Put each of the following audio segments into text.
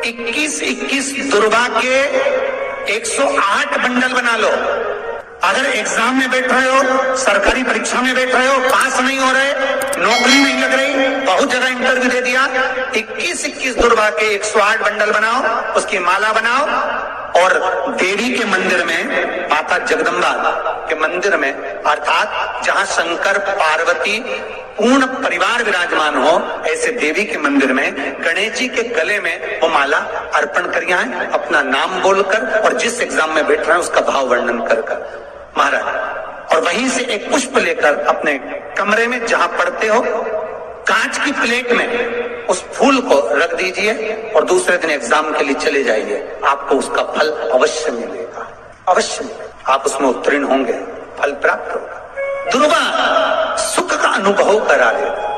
21-21 दुर्वा के 108 बंडल बना लो। अगर एग्जाम में बैठ रहे हो, सरकारी परीक्षा में बैठ रहे हो, पास नहीं हो रहे, नौकरी नहीं लग रही, बहुत जगह इंटरव्यू दे दिया, 21-21 दुर्वा के 108 बंडल बनाओ, उसकी माला बनाओ और देवी के मंदिर में, माता जगदम्बा के मंदिर में, अर्थात जहां शंकर पार्वती पूर्ण परिवार विराजमान हो, ऐसे देवी के मंदिर में गणेश जी के गले में वो माला अर्पण करिए, अपना नाम बोलकर और जिस एग्जाम में बैठ रहे हैं उसका भाव वर्णन कर महाराज, और वहीं से एक पुष्प लेकर अपने कमरे में जहां पढ़ते हो कांच की प्लेट में उस फूल को रख दीजिए और दूसरे दिन एग्जाम के लिए चले जाइए। आपको उसका फल अवश्य मिलेगा, अवश्य मिलेगा, आप उसमें उत्तीर्ण होंगे, फल प्राप्त होगा। दुर्वा सुख का अनुभव करा देगा,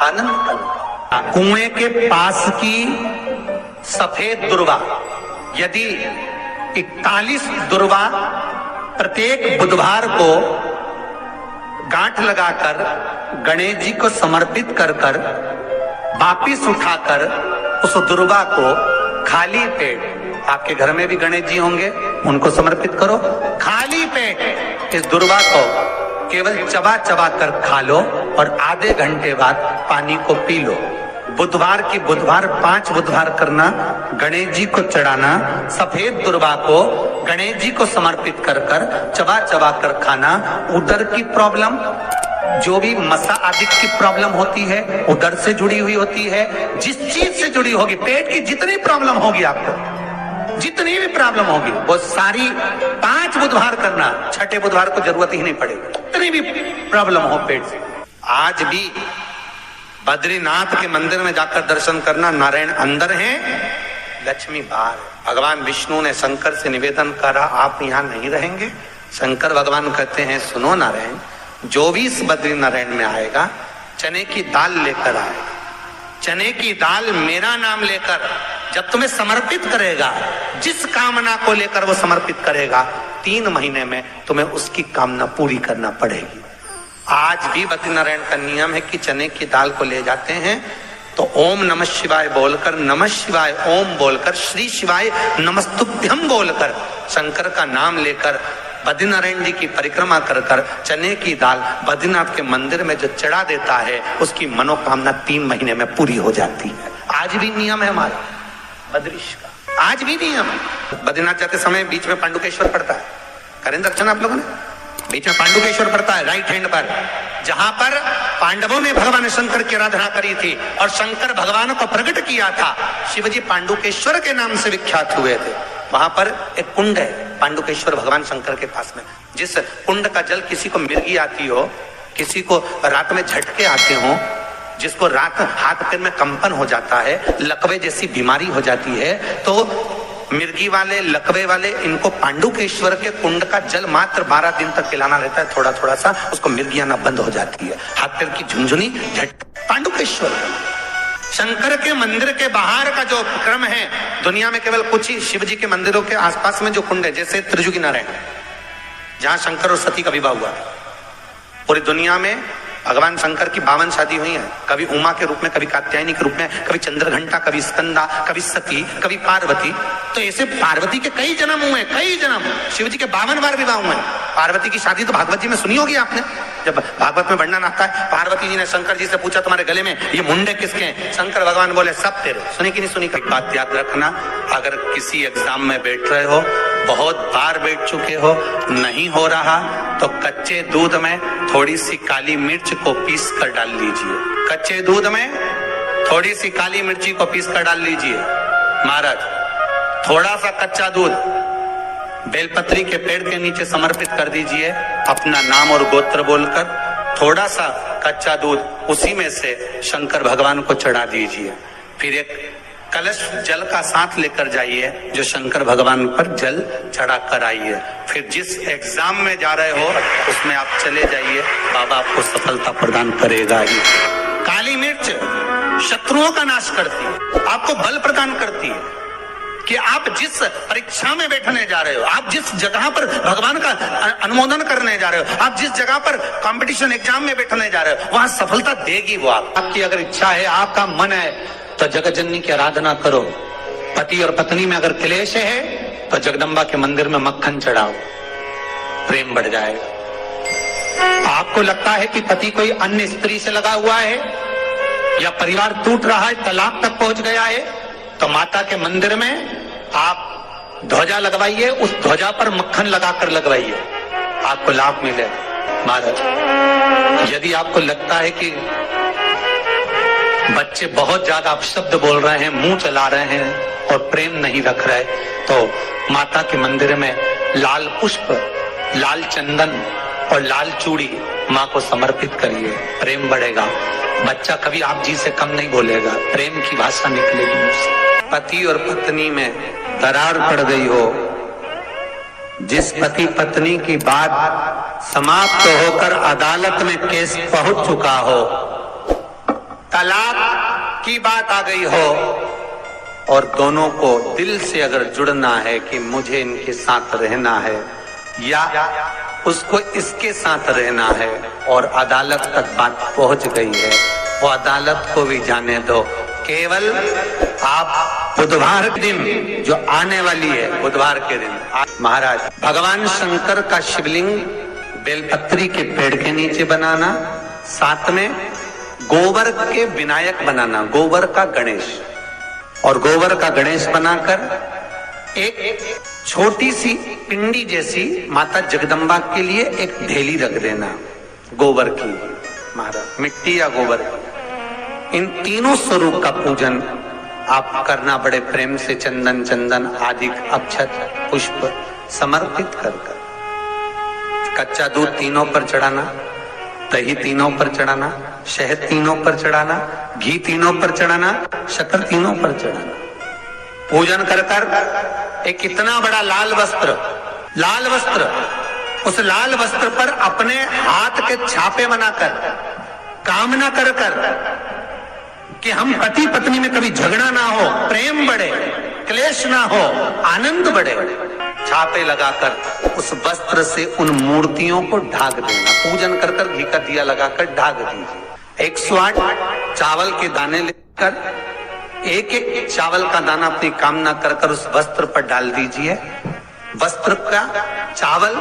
आनंद का। कुएं के पास की सफेद दुर्वा, यदि 41 दुर्वा प्रत्येक बुधवार को गांठ लगाकर गणेश जी को समर्पित कर वापिस उठाकर उस दुर्वा को खाली पेट, आपके घर में भी गणेश जी होंगे, उनको समर्पित करो, खाली पेट इस दुर्वा को केवल चबा चबा कर खा लो और आधे घंटे बाद पानी को पी लो। बुधवार की बुधवार 5 बुधवार करना, गणेश जी को चढ़ाना, सफेद दुर्वा को गणेश जी को समर्पित कर चबा चबा कर खाना। उदर की प्रॉब्लम, जो भी मसा आदि की प्रॉब्लम होती है, उदर से जुड़ी हुई होती है, जिस चीज से जुड़ी होगी, पेट की जितनी प्रॉब्लम होगी, आपको जितनी भी प्रॉब्लम होगी, वो सारी 5 बुधवार करना, छठे बुधवार को जरूरत ही नहीं पड़ेगी, जितनी भी प्रॉब्लम हो पेट से। आज भी बद्रीनाथ के मंदिर में जाकर दर्शन करना, नारायण अंदर हैं, लक्ष्मी बाहर। भगवान विष्णु ने शंकर से निवेदन करा, आप यहाँ नहीं रहेंगे? शंकर भगवान कहते हैं, सुनो नारायण, जो भी इस बद्री नारायण में आएगा, चने की दाल लेकर आएगा, चने की दाल मेरा नाम लेकर जब तुम्हें समर्पित करेगा, जिस कामना को लेकर वो समर्पित करेगा, 3 महीने में तुम्हें उसकी कामना पूरी करना पड़ेगी। आज भी बद्रीनारायण का नियम है कि चने की दाल को ले जाते हैं तो ओम नमः शिवाय बोलकर, नमः शिवाय ओम बोलकर, श्री शिवाय नमस्तुभ्यम बोलकर, शंकर का नाम लेकर बद्रीनारायण जी की परिक्रमा कर चने की दाल बद्रीनाथ के मंदिर में जो चढ़ा देता है, उसकी मनोकामना 3 महीने में पूरी हो जाती है। आज भी नियम है हमारा बद्रीश का, आज भी नियम है। बद्रीनाथ जाते समय बीच में पांडुकेश्वर पड़ता है, करें दर्शन आप लोगों ने? बीच में पांडुकेश्वर पड़ता है राइट हैंड पर, जहां पर पांडवों ने भगवान शंकर की आराधना करी थी और शंकर भगवान को प्रकट किया था। शिवजी पांडुकेश्वर के नाम से विख्यात हुए थे। वहां पर एक कुंड है पांडुकेश्वर भगवान शंकर के पास में, जिस कुंड का जल किसी को मिर्गी आती हो, किसी को रात में झटके आते हो, जिसको रात हाथ पैर में कंपन हो जाता है, लकवे जैसी बीमारी हो जाती है, तो मिर्गी वाले, लकवे वाले, इनको पांडुकेश्वर के कुंड का जल मात्र 12 दिन तक पिलाना रहता है, थोड़ा थोड़ा सा, उसको मिर्गी आना बंद हो जाती है, हाथ पैर की झुनझुनी झट। पांडुकेश्वर शंकर के मंदिर के बाहर का जो क्रम है, दुनिया में केवल कुछ ही शिव जी के मंदिरों के आसपास में जो कुंड है, जैसे त्रिजुगी नारायण, जहां शंकर और सती का विवाह हुआ। पूरी दुनिया में भगवान शंकर की 52 शादी हुई है, कभी उमा के रूप में, कभी कात्यायनी के रूप में, कभी चंद्रघंटा, कभी स्कंदा, कभी सती, कभी पार्वती। तो ऐसे पार्वती के कई जन्म हुए, कई जन्म। शिव जी के 52 बार विवाह हुए। पार्वती की शादी तो भागवत जी में सुनी होगी आपने, जब भागवत में वर्णन आता है, पार्वती जी ने शंकर जी से पूछा, तुम्हारे गले में ये मुंडे किसके हैं? शंकर भगवान बोले, सब तेरे। सुनी कि नहीं सुनी? एक बात याद रखना, अगर किसी एग्जाम में बैठ रहे हो, बहुत बार बैठ चुके हो, नहीं हो रहा, तो कच्चे दूध में थोड़ी सी काली मिर्च को पीस कर डाल लीजिए। कच्चे दूध में थोड़ी सी काली मिर्ची को पीस कर डाल लीजिए। महाराज, थोड़ा सा कच्चा दूध बेलपत्री के पेड़ के नीचे समर्पित कर दीजिए, अपना नाम और गोत्र बोलकर। थोड़ा सा कच्चा दूध उसी में से शंकर भगवान को चढ़ा दीजिए। फिर एक कलश जल का साथ लेकर जाइए, जो शंकर भगवान पर जल चढ़ा कर आइए। फिर जिस एग्जाम में जा रहे हो उसमें आप चले जाइए, बाबा आपको सफलता प्रदान करेगा ही। काली मिर्च शत्रुओं का नाश करती है, आपको बल प्रदान करती है कि आप जिस परीक्षा में बैठने जा रहे हो, आप जिस जगह पर भगवान का अनुमोदन करने जा रहे हो, आप जिस जगह पर कंपटीशन एग्जाम में बैठने जा रहे हो, वहां सफलता देगी वो। आपकी अगर इच्छा है, आपका मन है, तो जगतजननी की आराधना करो। पति और पत्नी में अगर क्लेश है तो जगदम्बा के मंदिर में मक्खन चढ़ाओ, प्रेम बढ़ जाएगा। आपको लगता है कि पति कोई अन्य स्त्री से लगा हुआ है या परिवार टूट रहा है, तलाक तक पहुंच गया है, तो माता के मंदिर में आप ध्वजा लगवाइए, उस ध्वजा पर मक्खन लगाकर लगवाइए, आपको लाभ मिलेगा। महाराज, यदि आपको लगता है कि बच्चे बहुत ज्यादा अपशब्द बोल रहे हैं, मुंह चला रहे हैं और प्रेम नहीं रख रहे, तो माता के मंदिर में लाल पुष्प, लाल चंदन और लाल चूड़ी माँ को समर्पित करिए, प्रेम बढ़ेगा। बच्चा कभी आप जी से कम नहीं बोलेगा, प्रेम की भाषा निकलेगी मुझसे। पति और पत्नी में दरार पड़ गई हो, जिस पति पत्नी की बात समाप्त होकर अदालत में केस पहुंच चुका हो, तलाक की बात आ गई हो और दोनों को दिल से अगर जुड़ना है कि मुझे इनके साथ रहना है या उसको इसके साथ रहना है और अदालत तक बात पहुंच गई है, वो अदालत को भी जाने दो। केवल आप बुधवार के दिन जो आने वाली है, बुधवार के दिन महाराज भगवान शंकर का शिवलिंग बेलपत्री के पेड़ के नीचे बनाना, साथ में गोबर के विनायक बनाना, गोबर का गणेश, और गोबर का गणेश बनाकर एक छोटी सी पिंडी जैसी माता जगदम्बा के लिए एक ढेली रख देना गोबर की, महाराज मिट्टी या गोबर की। इन तीनों स्वरूप का पूजन आप करना बड़े प्रेम से, चंदन चंदन आदि अक्षत पुष्प समर्पित कर कच्चा दूध तीनों पर चढ़ाना, दही तीनों पर चढ़ाना, शहद तीनों पर चढ़ाना, घी तीनों पर चढ़ाना, शक्कर तीनों पर चढ़ाना। पूजन कर कर एक इतना बड़ा लाल वस्त्र, उस लाल वस्त्र पर अपने हाथ के छापे बनाकर कामना कर कि हम पति पत्नी में कभी झगड़ा ना हो, प्रेम बढ़े, क्लेश ना हो, आनंद बढ़े, छापे लगाकर उस वस्त्र से उन मूर्तियों को ढाक देना। पूजन कर कर घी का दिया लगाकर ढाक दीजिए। 108 चावल के दाने लेकर एक एक चावल का दाना अपनी कामना कर कर उस वस्त्र पर डाल दीजिए। वस्त्र का चावल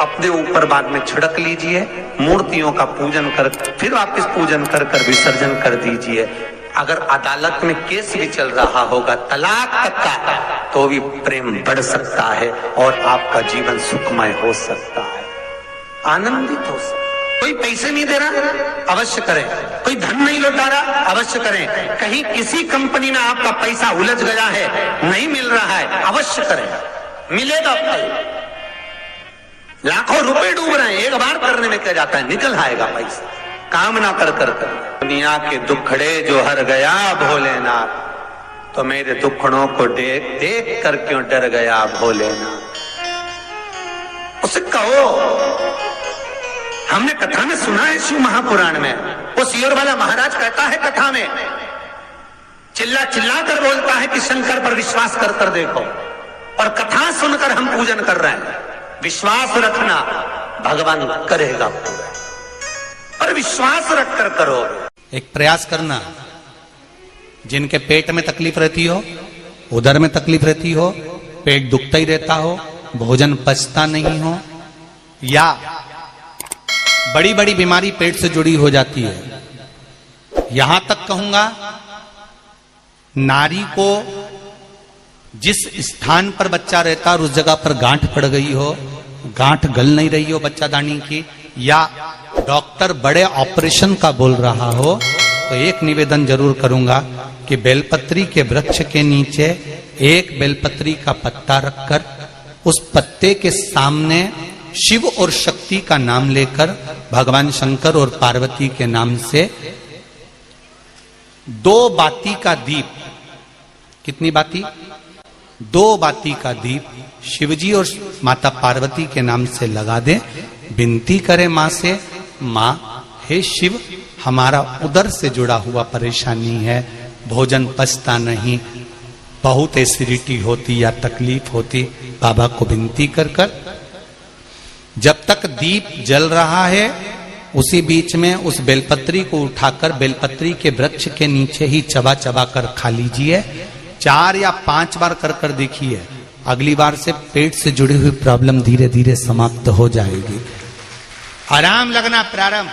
अपने ऊपर बाद में छिड़क लीजिए। मूर्तियों का पूजन कर फिर वापस पूजन कर कर विसर्जन कर दीजिए। अगर अदालत में केस भी चल रहा होगा तलाक तक का, तो भी प्रेम बढ़ सकता है और आपका जीवन सुखमय हो सकता है, आनंदित हो सकता है। कोई पैसे नहीं दे रहा, अवश्य करें। कोई धन नहीं लौटा रहा, अवश्य करें। कहीं किसी कंपनी में आपका पैसा उलझ गया है, नहीं मिल रहा है, अवश्य करें, मिलेगा कल। लाखों रुपए डूब रहे हैं, एक बार करने में क्या जाता है, निकल आएगा पैसा। कामना कर कर कर दुनिया के दुखड़े जो हर गया भोलेनाथ, तो मेरे दुखड़ों को देख देख कर क्यों डर गया भोलेनाथ। उसे कहो, हमने कथा में सुना है, शिव महापुराण में वो सियोर वाला महाराज कहता है कथा में, चिल्ला चिल्ला कर बोलता है कि शंकर पर विश्वास कर कर देखो, और कथा सुनकर हम पूजन कर रहे हैं। विश्वास रखना, भगवान करेगा पूरा, पर विश्वास रखकर करो। एक प्रयास करना, जिनके पेट में तकलीफ रहती हो, उदर में तकलीफ रहती हो, पेट दुखता ही रहता हो, भोजन पचता नहीं हो, या बड़ी बड़ी बीमारी पेट से जुड़ी हो जाती है, यहां तक कहूंगा नारी को जिस स्थान पर बच्चा रहता और उस जगह पर गांठ पड़ गई हो, गांठ गल नहीं रही हो बच्चादानी की, या डॉक्टर बड़े ऑपरेशन का बोल रहा हो, तो एक निवेदन जरूर करूंगा कि बेलपत्री के वृक्ष के नीचे एक बेलपत्री का पत्ता रखकर उस पत्ते के सामने शिव और शक्ति का नाम लेकर भगवान शंकर और पार्वती के नाम से 2 बाती का दीप, कितनी बाती? 2 बाती का दीप शिवजी और माता पार्वती के नाम से लगा दे। विनती करे मां से, मां हे शिव, हमारा उदर से जुड़ा हुआ परेशानी है, भोजन पचता नहीं, बहुत एसिडिटी होती या तकलीफ होती, बाबा को विनती कर कर जब तक दीप जल रहा है उसी बीच में उस बेलपत्री को उठाकर बेलपत्री के वृक्ष के नीचे ही चबा चबा कर खा लीजिए। 4 या 5 बार कर कर देखिए, अगली बार से पेट से जुड़ी हुई प्रॉब्लम धीरे धीरे समाप्त हो जाएगी। आराम लगना प्रारंभ।